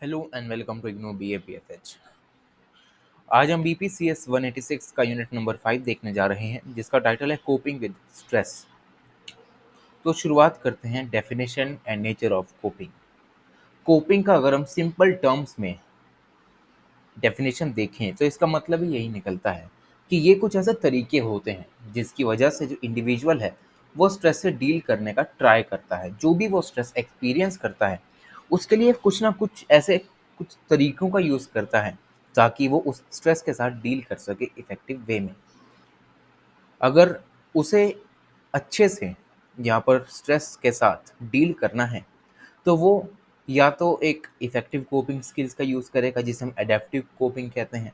Hello and welcome to IGNOU BAPFH। आज हम BPCS 186 का यूनिट नंबर 5 देखने जा रहे हैं जिसका टाइटल है कोपिंग विद स्ट्रेस। तो शुरुआत करते हैं definition and nature of coping. Coping का अगर हम सिंपल टर्म्स में डेफिनेशन देखें तो इसका मतलब ही यही निकलता है कि ये कुछ ऐसे तरीके होते हैं जिसकी वजह से जो इंडिविजुअल है वो स्ट्रेस से डील करने का ट्राई करता है। जो भी वो स्ट्रेस एक्सपीरियंस करता है उसके लिए कुछ ना कुछ ऐसे कुछ तरीकों का यूज़ करता है ताकि वो उस स्ट्रेस के साथ डील कर सके इफ़ेक्टिव वे में। अगर उसे अच्छे से यहाँ पर स्ट्रेस के साथ डील करना है तो वो या तो एक इफ़ेक्टिव कोपिंग स्किल्स का यूज़ करेगा जिसे हम एडेप्टिव कोपिंग कहते हैं,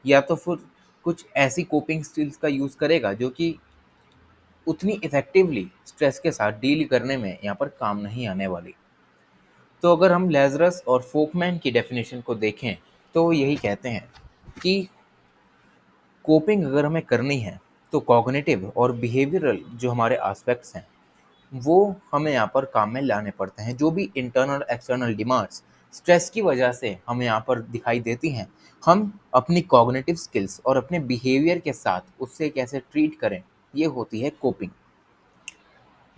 या तो फिर कुछ ऐसी कोपिंग स्किल्स का यूज़ करेगा जो कि उतनी इफ़ेक्टिवली स्ट्रेस के साथ डील करने में यहाँ पर काम नहीं आने वाली। तो अगर हम लेज़रस और फोकमैन की डेफिनेशन को देखें तो वो यही कहते हैं कि कोपिंग अगर हमें करनी है तो कॉग्निटिव और बिहेवियरल जो हमारे एस्पेक्ट्स हैं वो हमें यहाँ पर काम में लाने पड़ते हैं। जो भी इंटरनल एक्सटर्नल डिमांड्स स्ट्रेस की वजह से हमें यहाँ पर दिखाई देती हैं, हम अपनी कॉग्निटिव स्किल्स और अपने बिहेवियर के साथ उससे कैसे ट्रीट करें, ये होती है कोपिंग।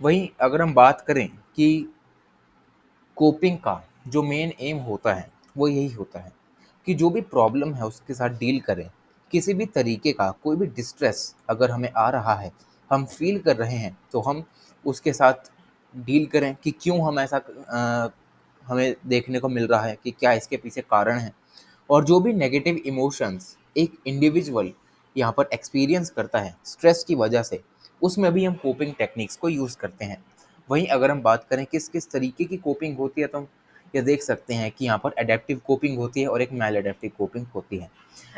वहीं अगर हम बात करें कि कोपिंग का जो मेन एम होता है वो यही होता है कि जो भी प्रॉब्लम है उसके साथ डील करें। किसी भी तरीके का कोई भी डिस्ट्रेस अगर हमें आ रहा है, हम फील कर रहे हैं, तो हम उसके साथ डील करें कि क्यों हम ऐसा हमें देखने को मिल रहा है, कि क्या इसके पीछे कारण है। और जो भी नेगेटिव इमोशंस एक इंडिविजुअल यहाँ पर एक्सपीरियंस करता है स्ट्रेस की वजह से, उसमें भी हम कोपिंग टेक्निक्स को यूज़ करते हैं। वहीं अगर हम बात करें किस किस तरीके की कोपिंग होती है तो हम ये देख सकते हैं कि यहाँ पर एडेप्टिव कोपिंग होती है और एक मैल एडेप्टिव कोपिंग होती है।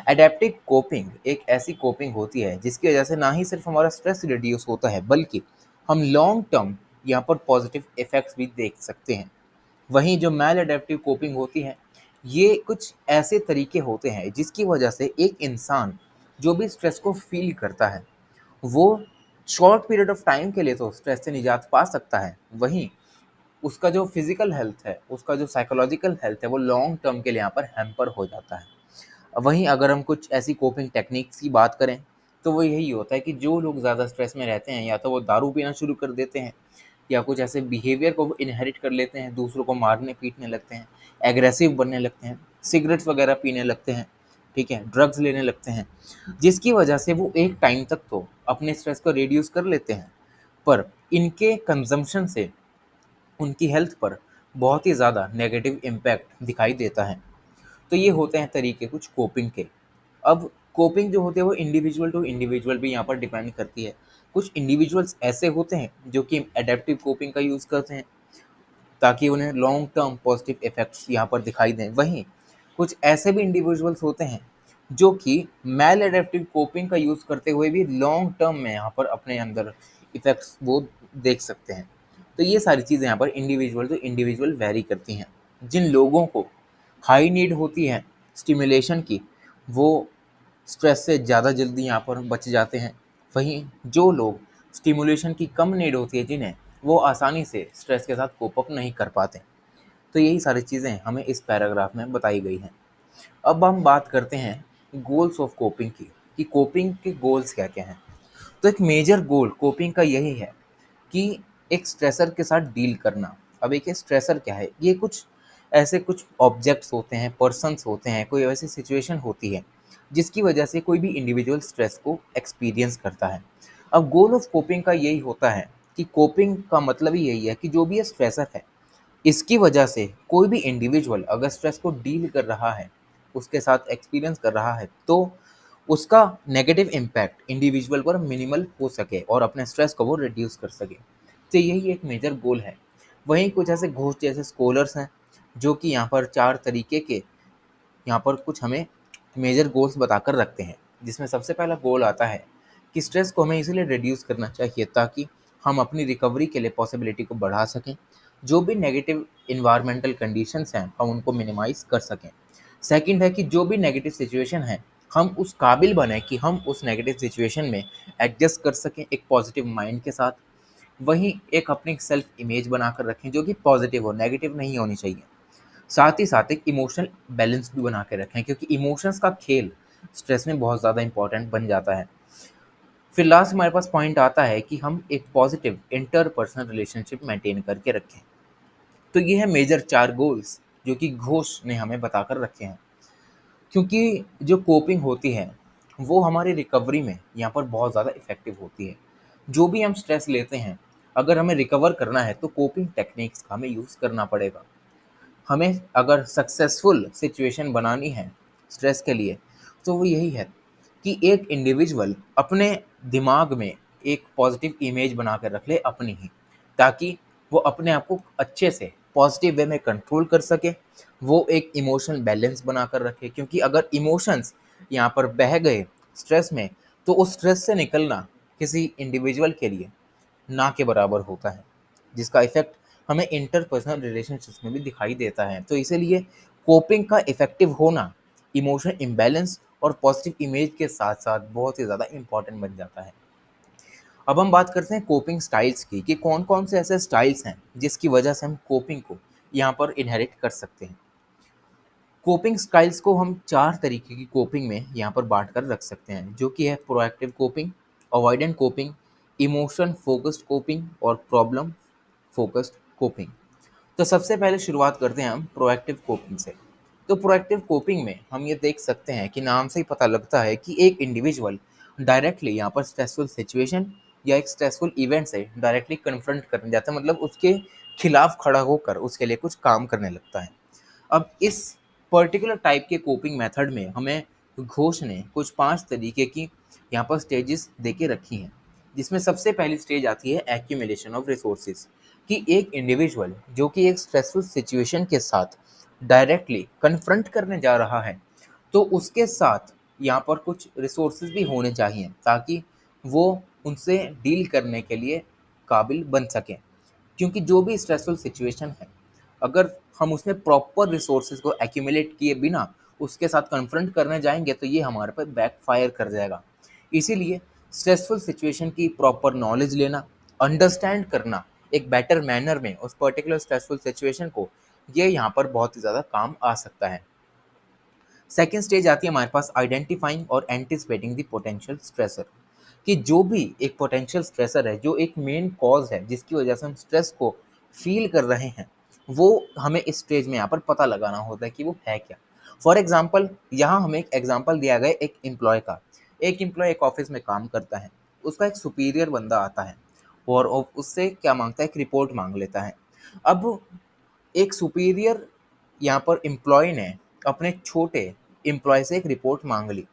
एडेप्टिव कोपिंग एक ऐसी कोपिंग होती है जिसकी वजह से ना ही सिर्फ हमारा स्ट्रेस रिड्यूस होता है बल्कि हम लॉन्ग टर्म यहाँ पर पॉजिटिव इफेक्ट्स भी देख सकते हैं। वहीं जो मैल एडेप्टिव कोपिंग होती है, ये कुछ ऐसे तरीके होते हैं जिसकी वजह से एक इंसान जो भी स्ट्रेस को फील करता है वो शॉर्ट पीरियड ऑफ टाइम के लिए तो स्ट्रेस से निजात पा सकता है, वहीं उसका जो फिजिकल हेल्थ है, उसका जो साइकोलॉजिकल हेल्थ है, वो लॉन्ग टर्म के लिए यहाँ पर हैम्पर हो जाता है। वहीं अगर हम कुछ ऐसी कोपिंग टेक्निक्स की बात करें तो वो यही होता है कि जो लोग ज़्यादा स्ट्रेस में रहते हैं या तो वो दारू पीना शुरू कर देते हैं या कुछ ऐसे बिहेवियर को वो इनहेरिट कर लेते हैं, दूसरों को मारने पीटने लगते हैं, एग्रेसिव बनने लगते हैं, सिगरेट्स वगैरह पीने लगते हैं, ठीक है, ड्रग्स लेने लगते हैं, जिसकी वजह से वो एक टाइम तक तो अपने स्ट्रेस को रिड्यूस कर लेते हैं, पर इनके कंजम्पशन से उनकी हेल्थ पर बहुत ही ज़्यादा नेगेटिव इम्पैक्ट दिखाई देता है। तो ये होते हैं तरीके कुछ कोपिंग के। अब कोपिंग जो होती है वो इंडिविजुअल टू इंडिविजुअल भी यहाँ पर डिपेंड करती है। कुछ इंडिविजुअल्स ऐसे होते हैं जो कि एडेप्टिव कोपिंग का यूज़ करते हैं ताकि उन्हें लॉन्ग टर्म पॉजिटिव इफेक्ट्स यहाँ पर दिखाई दें। वहीं कुछ ऐसे भी इंडिविजुअल्स होते हैं जो कि मैल एडेप्टिव कोपिंग का यूज़ करते हुए भी लॉन्ग टर्म में यहाँ पर अपने अंदर इफेक्ट्स वो देख सकते हैं। तो ये सारी चीज़ें यहाँ पर इंडिविजुअल टू इंडिविजुअल वेरी करती हैं। जिन लोगों को हाई नीड होती है स्टिमुलेशन की, वो स्ट्रेस से ज़्यादा जल्दी यहाँ पर बच जाते हैं। वहीं जो लोग स्टिमुलेशन की कम नीड होती है जिन्हें, वो आसानी से स्ट्रेस के साथ कोप अप नहीं कर पाते। तो यही सारी चीज़ें हमें इस पैराग्राफ में बताई गई हैं। अब हम बात करते हैं गोल्स ऑफ कोपिंग की, कि कोपिंग के गोल्स क्या क्या हैं। तो एक मेजर गोल कोपिंग का यही है कि एक स्ट्रेसर के साथ डील करना। अब एक स्ट्रेसर क्या है, ये कुछ ऐसे कुछ ऑब्जेक्ट्स होते हैं, पर्सन्स होते हैं, कोई ऐसी सिचुएशन होती है जिसकी वजह से कोई भी इंडिविजुअल स्ट्रेस को एक्सपीरियंस करता है। अब गोल ऑफ कोपिंग का यही होता है कि कोपिंग का मतलब ही यही है कि जो भी ये स्ट्रेसर है, इसकी वजह से कोई भी इंडिविजुअल अगर स्ट्रेस को डील कर रहा है, उसके साथ एक्सपीरियंस कर रहा है, तो उसका नेगेटिव इम्पैक्ट इंडिविजुअल पर मिनिमल हो सके और अपने स्ट्रेस को वो रिड्यूस कर सके। तो यही एक मेजर गोल है। वहीं कुछ ऐसे घोस्ट जैसे स्कॉलर्स हैं जो कि यहाँ पर 4 तरीके के यहाँ पर कुछ हमें मेजर गोल्स बताकर रखते हैं, जिसमें सबसे पहला गोल आता है कि स्ट्रेस को हमें इसीलिए रिड्यूस करना चाहिए ताकि हम अपनी रिकवरी के लिए पॉसिबिलिटी को बढ़ा सकें। जो भी नेगेटिव इन्वायरमेंटल कंडीशंस हैं हम उनको मिनिमाइज़ कर सकें। सेकंड है कि जो भी नेगेटिव सिचुएशन है, हम उस काबिल बने कि हम उस नेगेटिव सिचुएशन में एडजस्ट कर सकें एक पॉजिटिव माइंड के साथ। वहीं एक अपनी सेल्फ इमेज बनाकर रखें जो कि पॉजिटिव हो, नेगेटिव नहीं होनी चाहिए। साथ ही साथ एक इमोशनल बैलेंस भी बना के रखें, क्योंकि इमोशंस का खेल स्ट्रेस में बहुत ज़्यादा इंपॉर्टेंट बन जाता है। फिर लास्ट हमारे पास पॉइंट आता है कि हम एक पॉजिटिव इंटरपर्सनल रिलेशनशिप मेंटेन करके रखें। तो ये है मेजर 4 गोल्स जो कि घोष ने हमें बताकर रखे हैं। क्योंकि जो कोपिंग होती है, वो हमारी रिकवरी में यहाँ पर बहुत ज़्यादा इफ़ेक्टिव होती है। जो भी हम स्ट्रेस लेते हैं, अगर हमें रिकवर करना है तो कोपिंग टेक्निक्स का हमें यूज़ करना पड़ेगा। हमें अगर सक्सेसफुल सिचुएशन बनानी है स्ट्रेस के लिए, तो वो यही है कि एक इंडिविजुअल अपने दिमाग में एक पॉजिटिव इमेज बना कर रख ले अपनी ही, ताकि वो अपने आप को अच्छे से पॉजिटिव वे में कंट्रोल कर सके। वो एक इमोशनल बैलेंस बना कर रखे, क्योंकि अगर इमोशंस यहाँ पर बह गए स्ट्रेस में, तो उस स्ट्रेस से निकलना किसी इंडिविजुअल के लिए ना के बराबर होता है, जिसका इफ़ेक्ट हमें इंटरपर्सनल रिलेशनशिप्स में भी दिखाई देता है। तो इसीलिए कोपिंग का इफ़ेक्टिव होना इमोशनल इम्बैलेंस और पॉजिटिव इमेज के साथ-साथ बहुत ही ज़्यादा इम्पोर्टेंट बन जाता है। अब हम बात करते हैं कोपिंग स्टाइल्स की, कि कौन-कौन से ऐसे स्टाइल्स हैं जिसकी वजह से हम कोपिंग को यहाँ पर इनहेरिट कर सकते हैं। कोपिंग स्टाइल्स को हम 4 तरीके की कोपिंग में यहाँ पर बाँट कर रख सकते हैं, जो कि है proactive coping, avoidant coping, emotion focused coping और प्रॉब्लम फोकस्ड कोपिंग। तो सबसे पहले शुरुआत करते हैं हम प्रोएक्टिव कोपिंग से। तो प्रोएक्टिव कोपिंग में हम ये देख सकते हैं कि नाम से ही पता लगता है कि एक इंडिविजुअल डायरेक्टली यहाँ पर स्ट्रेसफुल सिचुएशन या एक स्ट्रेसफुल इवेंट से डायरेक्टली कन्फ्रंट करने जाता है, मतलब उसके खिलाफ खड़ा होकर उसके लिए कुछ काम करने लगता है। अब इस पर्टिकुलर टाइप के कोपिंग मेथड में हमें घोष ने कुछ 5 तरीके की यहाँ पर स्टेजेस दे के रखी हैं, जिसमें सबसे पहली स्टेज आती है एक्यूमुलेशन ऑफ रिसोर्सेज, कि एक इंडिविजुअल जो कि एक स्ट्रेसफुल सिचुएशन के साथ डायरेक्टली कन्फ्रंट करने जा रहा है, तो उसके साथ यहाँ पर कुछ रिसोर्सेज भी होने चाहिए, ताकि वो उनसे डील करने के लिए काबिल बन सकें। क्योंकि जो भी स्ट्रेसफुल सिचुएशन है, अगर हम उसमें प्रॉपर रिसोर्सेज को एक्यूमुलेट किए बिना उसके साथ कन्फ्रंट करने जाएंगे, तो ये हमारे पर बैकफायर कर जाएगा। इसीलिए स्ट्रेसफुल सिचुएशन की प्रॉपर नॉलेज लेना, अंडरस्टैंड करना एक बेटर मैनर में उस पर्टिकुलर स्ट्रेसफुल सिचुएशन को, ये यहाँ पर बहुत ही ज़्यादा काम आ सकता है। सेकेंड स्टेज आती है हमारे पास आइडेंटिफाइंग और एंटिसिपेटिंग द पोटेंशियल स्ट्रेसर, कि जो भी एक पोटेंशियल स्ट्रेसर है, जो एक मेन कॉज है जिसकी वजह से हम स्ट्रेस को फील कर रहे हैं, वो हमें इस स्टेज में यहाँ पर पता लगाना होता है कि वो है क्या। फॉर एग्जाम्पल, यहाँ हमें एक एग्जाम्पल दिया गया एक एम्प्लॉय का। एक एम्प्लॉय एक ऑफिस में काम करता है, उसका एक सुपीरियर बंदा आता है और उससे क्या मांगता है, एक रिपोर्ट मांग लेता है। अब एक सुपीरियर यहाँ पर एम्प्लॉय ने अपने छोटे एम्प्लॉय से एक रिपोर्ट मांग ली।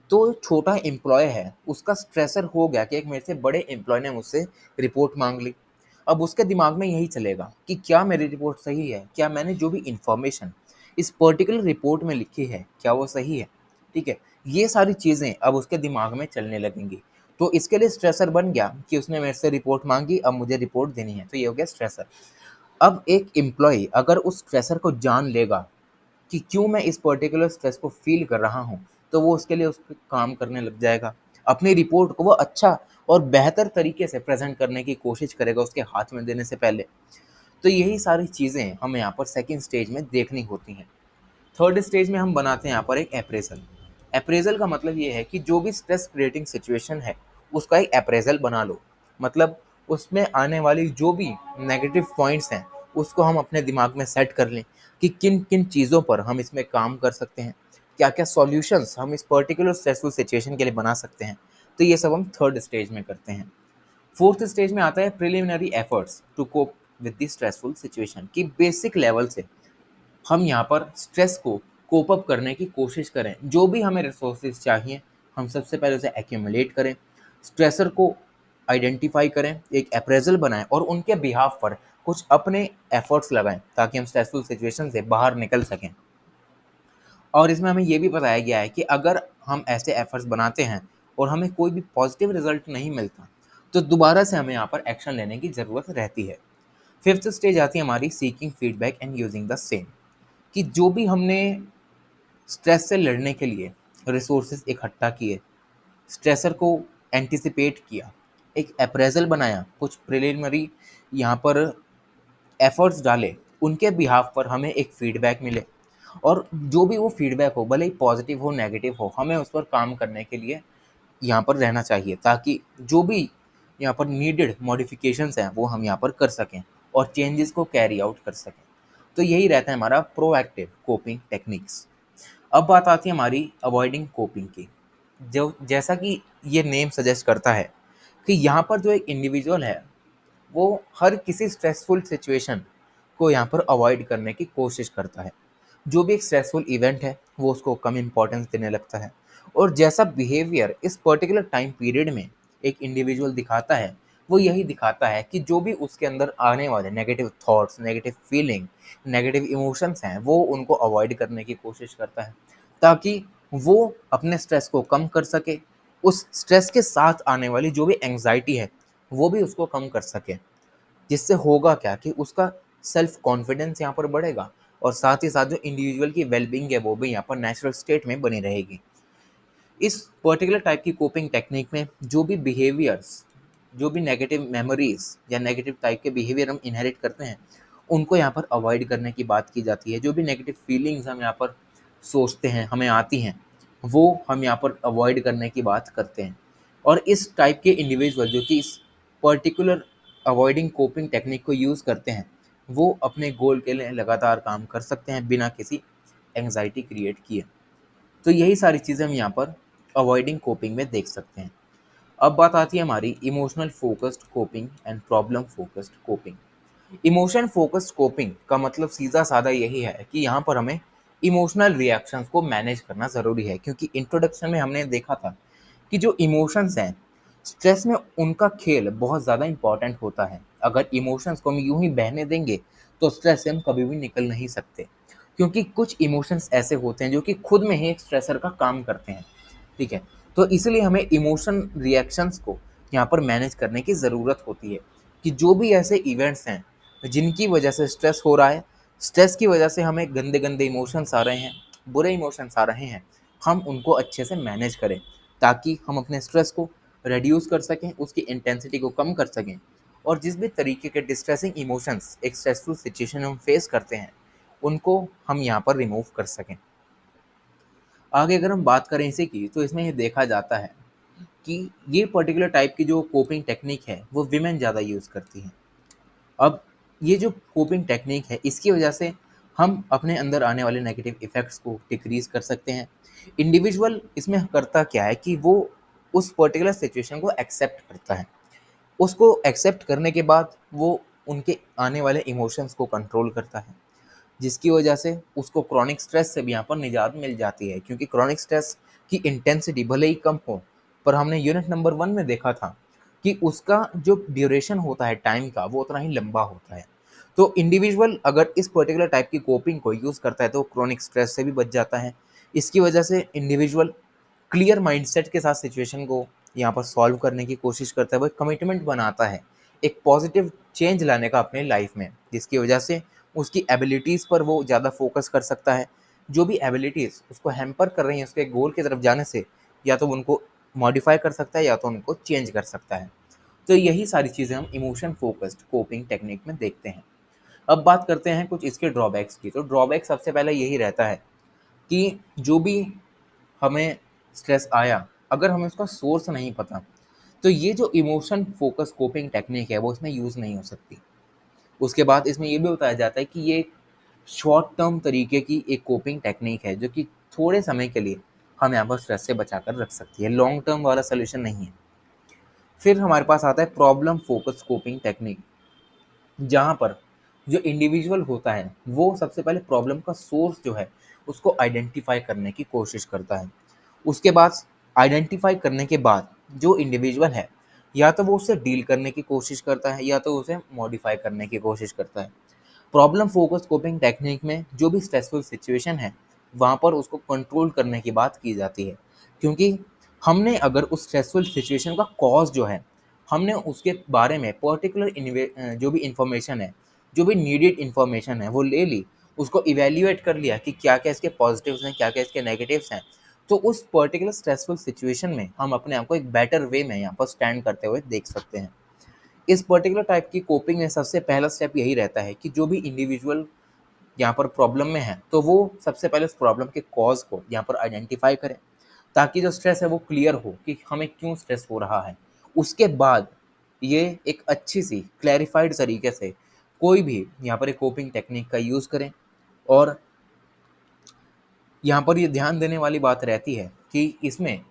तो छोटा एम्प्लॉय है, उसका स्ट्रेसर हो गया कि एक मेरे से बड़े एम्प्लॉय ने मुझसे रिपोर्ट मांग ली। अब उसके दिमाग में यही चलेगा कि क्या मेरी रिपोर्ट सही है, क्या मैंने जो भी इंफॉर्मेशन इस पर्टिकुलर रिपोर्ट में लिखी है क्या वो सही है। ठीक है, ये सारी चीज़ें अब उसके दिमाग में चलने लगेंगी। तो इसके लिए स्ट्रेसर बन गया कि उसने मेरे से रिपोर्ट मांगी, अब मुझे रिपोर्ट देनी है, तो ये हो गया स्ट्रेसर। अब एक एम्प्लॉय अगर उस स्ट्रेसर को जान लेगा कि क्यों मैं इस पर्टिकुलर स्ट्रेस को फ़ील कर रहा हूँ, तो वो उसके लिए उस पे काम करने लग जाएगा। अपनी रिपोर्ट को वो अच्छा और बेहतर तरीके से प्रेज़ेंट करने की कोशिश करेगा उसके हाथ में देने से पहले। तो यही सारी चीज़ें हमें यहाँ पर सेकंड स्टेज में देखनी होती हैं। थर्ड स्टेज में हम बनाते हैं यहाँ पर एक अप्रेज़ल। अप्रेज़ल का मतलब ये है कि जो भी स्ट्रेस क्रिएटिंग सिचुएशन है, उसका एक अप्रेज़ल बना लो। मतलब उसमें आने वाली जो भी नेगेटिव पॉइंट्स हैं, उसको हम अपने दिमाग में सेट कर लें कि किन-किन चीज़ों पर हम इसमें काम कर सकते हैं, क्या-क्या सॉल्यूशंस हम इस पर्टिकुलर स्ट्रेसफुल सिचुएशन के लिए बना सकते हैं। तो ये सब हम थर्ड स्टेज में करते हैं। फोर्थ स्टेज में आता है preliminary efforts to cope with the stressful situation, कि बेसिक लेवल से हम यहाँ पर स्ट्रेस को कोप अप करने की कोशिश करें। जो भी हमें रिसोर्सेज चाहिए, हम सबसे पहले उसे एक्यूमुलेट करें, स्ट्रेसर को आइडेंटिफाई करें, एक अप्रेज़ल बनाएं और उनके बिहाफ पर कुछ अपने एफर्ट्स लगाएं, ताकि हम स्ट्रेसफुल सिचुएशन से बाहर निकल सकें। और इसमें हमें ये भी बताया गया है कि अगर हम ऐसे एफर्ट्स बनाते हैं और हमें कोई भी पॉजिटिव रिजल्ट नहीं मिलता, तो दोबारा से हमें यहाँ पर एक्शन लेने की ज़रूरत रहती है। फिफ्थ स्टेज आती है हमारी seeking feedback and using the same, कि जो भी हमने स्ट्रेस से लड़ने के लिए रिसोर्सेज इकट्ठा किए, स्ट्रेसर को एंटिसिपेट किया, एक अप्रेज़ल बनाया, कुछ प्रिलिमिनरी यहाँ पर एफर्ट्स डाले, उनके बिहाफ पर हमें एक फीडबैक मिले, और जो भी वो फीडबैक हो, भले ही पॉजिटिव हो नेगेटिव हो, हमें उस पर काम करने के लिए यहाँ पर रहना चाहिए, ताकि जो भी यहाँ पर नीडेड मॉडिफिकेशंस हैं वो हम यहाँ पर कर सकें और चेंजेस को कैरी आउट कर सकें। तो यही रहता है हमारा प्रोएक्टिव कोपिंग टेक्निक्स। अब बात आती है हमारी अवॉइडिंग कोपिंग की। जो जैसा कि ये नेम सजेस्ट करता है कि यहाँ पर जो एक इंडिविजुअल है वो हर किसी स्ट्रेसफुल सिचुएशन को यहाँ पर अवॉइड करने की कोशिश करता है। जो भी एक स्ट्रेसफुल इवेंट है वो उसको कम इम्पोर्टेंस देने लगता है, और जैसा बिहेवियर इस पर्टिकुलर टाइम पीरियड में एक इंडिविजुअल दिखाता है, वो यही दिखाता है कि जो भी उसके अंदर आने वाले negative thoughts, negative feeling, negative emotions हैं, वो उनको अवॉइड करने की कोशिश करता है, ताकि वो अपने स्ट्रेस को कम कर सके। उस स्ट्रेस के साथ आने वाली जो भी एंग्जाइटी है वो भी उसको कम कर सके, जिससे होगा क्या कि उसका सेल्फ कॉन्फिडेंस यहाँ पर बढ़ेगा, और साथ ही साथ जो इंडिविजुअल की वेलबींग है वो भी यहाँ पर नेचुरल स्टेट में बनी रहेगी। इस पर्टिकुलर टाइप की कोपिंग टेक्निक में जो भी बिहेवियर्स, जो भी नेगेटिव मेमोरीज या नेगेटिव टाइप के बिहेवियर हम इनहेरिट करते हैं, उनको यहाँ पर अवॉइड करने की बात की जाती है। जो भी नेगेटिव फीलिंग्स हम यहाँ पर सोचते हैं, हमें आती हैं, वो हम यहाँ पर अवॉइड करने की बात करते हैं। और इस टाइप के इंडिविजुअल जो कि इस पर्टिकुलर अवॉइडिंग कोपिंग टेक्निक को यूज़ करते हैं, वो अपने गोल के लिए लगातार काम कर सकते हैं बिना किसी एंग्जाइटी क्रिएट किए। तो यही सारी चीज़ें हम यहाँ पर अवॉइडिंग कोपिंग में देख सकते हैं। अब बात आती है हमारी emotional focused coping and problem focused coping. Emotion focused coping का मतलब सीधा साधा यही है कि यहाँ पर हमें इमोशनल रिएक्शंस को मैनेज करना ज़रूरी है, क्योंकि इंट्रोडक्शन में हमने देखा था कि जो इमोशंस हैं स्ट्रेस में उनका खेल बहुत ज़्यादा इंपॉर्टेंट होता है। अगर इमोशंस को हम यूं ही बहने देंगे तो स्ट्रेस से हम कभी भी निकल नहीं सकते, क्योंकि कुछ इमोशंस ऐसे होते हैं जो कि खुद में ही एक स्ट्रेसर का काम करते हैं। ठीक है, तो इसलिए हमें इमोशन रिएक्शंस को यहाँ पर मैनेज करने की ज़रूरत होती है, कि जो भी ऐसे इवेंट्स हैं जिनकी वजह से स्ट्रेस हो रहा है, स्ट्रेस की वजह से हमें गंदे गंदे इमोशंस आ रहे हैं, बुरे इमोशंस आ रहे हैं, हम उनको अच्छे से मैनेज करें, ताकि हम अपने स्ट्रेस को रिड्यूस कर सकें, उसकी इंटेंसिटी को कम कर सकें, और जिस भी तरीके के डिस्ट्रेसिंग इमोशंस एक स्ट्रेसफुल सिचुएशन में हम फेस करते हैं उनको हम यहाँ पर रिमूव कर सकें। आगे अगर हम बात करें इसी की, तो इसमें ये देखा जाता है कि ये पर्टिकुलर टाइप की जो कोपिंग टेक्निक है वो विमेन ज़्यादा यूज़ करती हैं। अब ये जो कोपिंग टेक्निक है इसकी वजह से हम अपने अंदर आने वाले नेगेटिव इफ़ेक्ट्स को डिक्रीज़ कर सकते हैं। इंडिविजुअल इसमें करता क्या है कि वो उस पर्टिकुलर सिचुएशन को एक्सेप्ट करता है। उसको एक्सेप्ट करने के बाद वो उनके आने वाले इमोशंस को कंट्रोल करता है, जिसकी वजह से उसको क्रॉनिक स्ट्रेस से भी यहाँ पर निजात मिल जाती है, क्योंकि क्रॉनिक स्ट्रेस की इंटेंसिटी भले ही कम हो, पर हमने यूनिट नंबर 1 में देखा था कि उसका जो ड्यूरेशन होता है टाइम का वो उतना ही लंबा होता है। तो इंडिविजुअल अगर इस पर्टिकुलर टाइप की कोपिंग को यूज़ करता है तो क्रॉनिक स्ट्रेस से भी बच जाता है। इसकी वजह से इंडिविजुअल क्लियर माइंडसेट के साथ सिचुएशन को यहाँ पर सॉल्व करने की कोशिश करता है, वो एक कमिटमेंट बनाता है एक पॉजिटिव चेंज लाने का अपने लाइफ में, जिसकी वजह से उसकी एबिलिटीज़ पर वो ज़्यादा फोकस कर सकता है। जो भी एबिलिटीज़ उसको हैम्पर कर रही हैं उसके गोल की तरफ जाने से, या तो उनको मॉडिफाई कर सकता है या तो उनको चेंज कर सकता है। तो यही सारी चीज़ें हम इमोशन फोकस्ड कोपिंग टेक्निक में देखते हैं। अब बात करते हैं कुछ इसके ड्रॉबैक्स की। तो ड्रॉबैक सबसे पहले यही रहता है कि जो भी हमें स्ट्रेस आया, अगर हमें उसका सोर्स नहीं पता, तो ये जो इमोशन फोकस कोपिंग टेक्निक है वो इसमें यूज़ नहीं हो सकती। उसके बाद इसमें ये भी बताया जाता है कि ये शॉर्ट टर्म तरीके की एक कोपिंग टेक्निक है जो कि थोड़े समय के लिए हम यहाँ पर स्ट्रेस से बचा कर रख सकती है, लॉन्ग टर्म वाला सोल्यूशन नहीं है। फिर हमारे पास आता है प्रॉब्लम फोकस कोपिंग टेक्निक, जहाँ पर जो इंडिविजुअल होता है वो सबसे पहले प्रॉब्लम का सोर्स जो है उसको आइडेंटिफाई करने की कोशिश करता है। उसके बाद आइडेंटिफाई करने के बाद जो इंडिविजुअल है या तो वो उससे डील करने की कोशिश करता है या तो उसे मॉडिफाई करने की कोशिश करता है। प्रॉब्लम फोकस कोपिंग टेक्निक में जो भी स्ट्रेसफुल सिचुएशन है वहाँ पर उसको कंट्रोल करने की बात की जाती है, क्योंकि हमने अगर उस स्ट्रेसफुल सिचुएशन का कॉज जो है हमने उसके बारे में पर्टिकुलर जो भी इंफॉर्मेशन है, जो भी नीडेड इंफॉर्मेशन है वो ले ली, उसको इवेल्युएट कर लिया कि क्या क्या इसके पॉजिटिव्स हैं क्या क्या इसके नेगेटिव्स हैं, तो उस पर्टिकुलर स्ट्रेसफुल सिचुएशन में हम अपने आप को एक बेटर वे में यहाँ पर स्टैंड करते हुए देख सकते हैं। इस पर्टिकुलर टाइप की कोपिंग में सबसे पहला स्टेप यही रहता है कि जो भी इंडिविजुअल यहाँ पर प्रॉब्लम में है, तो वो सबसे पहले उस प्रॉब्लम के कॉज को यहाँ पर आइडेंटिफाई करें, ताकि जो स्ट्रेस है वो क्लियर हो कि हमें क्यों स्ट्रेस हो रहा है। उसके बाद ये एक अच्छी सी क्लैरिफाइड तरीके से कोई भी यहाँ पर एक कोपिंग टेक्निक का यूज़ करें। और यहाँ पर ये ध्यान देने वाली बात रहती है कि इसमें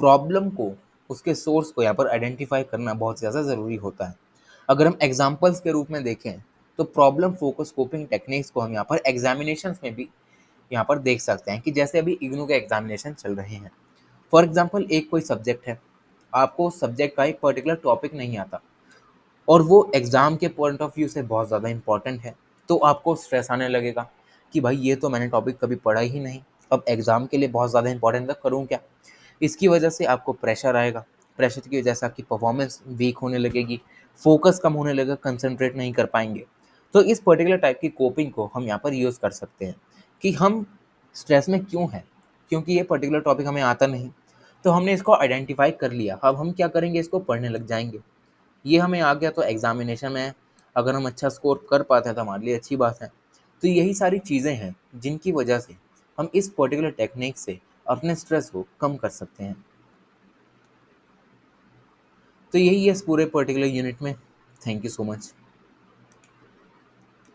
प्रॉब्लम को, उसके सोर्स को यहाँ पर आइडेंटिफाई करना बहुत ज़्यादा ज़रूरी होता है। अगर हम एग्जाम्पल्स के रूप में देखें, तो प्रॉब्लम फोकस कोपिंग टेक्निक्स को हम यहाँ पर एग्जामिनेशंस में भी यहाँ पर देख सकते हैं कि जैसे अभी इग्नू के एग्जामिनेशन चल रहे हैं। फॉर एग्जाम्पल, एक कोई सब्जेक्ट है, आपको सब्जेक्ट का एक पर्टिकुलर टॉपिक नहीं आता और वो एग्ज़ाम के पॉइंट ऑफ व्यू से बहुत ज़्यादा इंपॉर्टेंट है, तो आपको स्ट्रेस आने लगेगा कि भाई ये तो मैंने टॉपिक कभी पढ़ा ही नहीं, अब एग्ज़ाम के लिए बहुत ज़्यादा इंपॉर्टेंट है, करूँ क्या। इसकी वजह से आपको प्रेशर आएगा, प्रेशर की वजह से आपकी परफॉर्मेंस वीक होने लगेगी, फोकस कम होने लगेगा, कंसंट्रेट नहीं कर पाएंगे। तो इस पर्टिकुलर टाइप की कोपिंग को हम यहाँ पर यूज़ कर सकते हैं कि हम स्ट्रेस में क्यों हैं, क्योंकि ये पर्टिकुलर टॉपिक हमें आता नहीं। तो हमने इसको आइडेंटिफाई कर लिया, अब हम क्या करेंगे, इसको पढ़ने लग जाएंगे। ये हमें आ गया तो एग्जामिनेशन में अगर हम अच्छा स्कोर कर पाते हैं तो हमारे लिए अच्छी बात है। तो यही सारी चीज़ें हैं जिनकी वजह से हम इस पर्टिकुलर टेक्निक से अपने स्ट्रेस को कम कर सकते हैं। तो यही है इस पूरे पर्टिकुलर यूनिट में। Thank you so much.